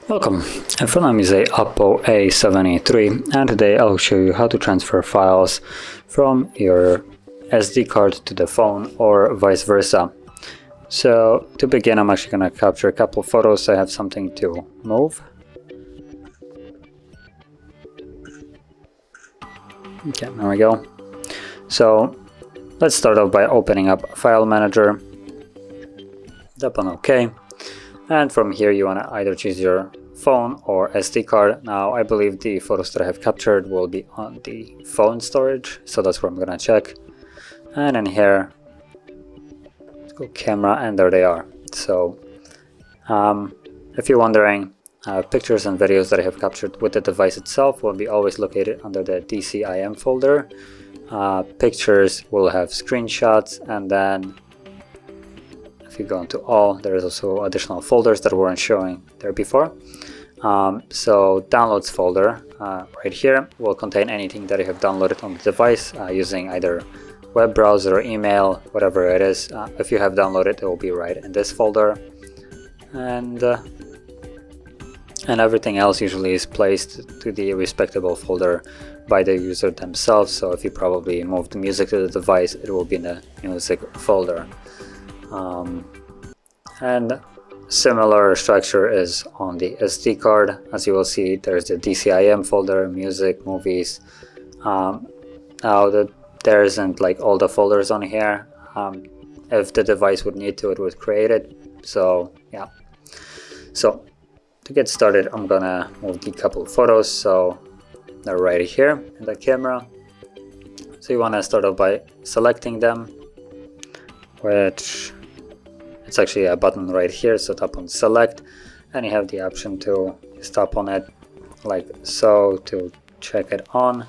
Welcome, in front of me is a OPPO A73 and today I'll show you how to transfer files from your SD card to the phone or vice versa. So to begin, I'm actually going to capture a couple photos so I have something to move. Okay, there we go. So let's start off by opening up File Manager, tap on OK, and from here you want to either choose your phone or SD card. Now I believe the photos that I have captured will be on the phone storage, so that's where I'm gonna check. And in here, let's go camera, and there they are. So if you're wondering, pictures and videos that I have captured with the device itself will be always located under the DCIM folder. Pictures will have screenshots, and then if you go into all, there is also additional folders that weren't showing there before. So downloads folder right here will contain anything that you have downloaded on the device using either web browser or email, whatever it is. If you have downloaded, it will be right in this folder, and everything else usually is placed to the respectable folder by the user themselves. So if you probably moved music to the device, it will be in the music folder. And similar structure is on the SD card. As you will see, there's the DCIM folder, music, movies. Now there isn't like all the folders on here. If the device would need to, it would create it. So yeah. So to get started, I'm gonna move the couple photos. So they're right here in the camera. So you want to start off by selecting them, which it's actually a button right here. So tap on select, and you have the option to just tap on it like so to check it on.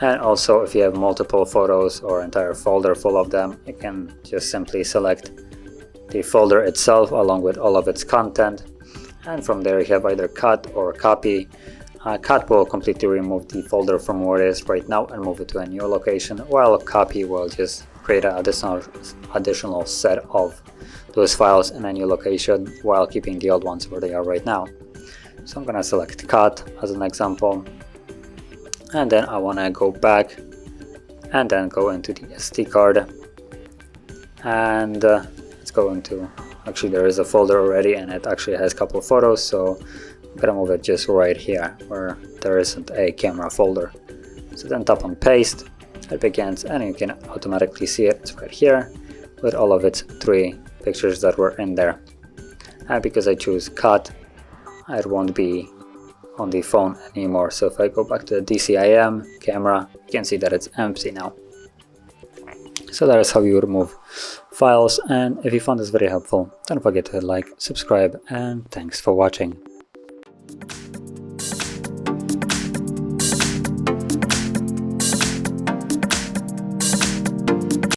And also, if you have multiple photos or entire folder full of them, you can just simply select the folder itself along with all of its content, and from there you have either cut or copy. Cut will completely remove the folder from where it is right now and move it to a new location, while copy will just create an additional set of those files in a new location while keeping the old ones where they are right now. So I'm gonna select cut as an example, and then I want to go back and then go into the SD card, and let's go into, actually there is a folder already and it actually has a couple of photos, so I'm gonna move it just right here where there isn't a camera folder. So then tap on paste, it begins, and you can automatically see it. It's right here with all of its 3 pictures that were in there. And because I choose cut, it won't be on the phone anymore. So if I go back to the DCIM camera, you can see that it's empty now. So that is how you remove files, and if you found this very helpful, don't forget to like, subscribe, and thanks for watching.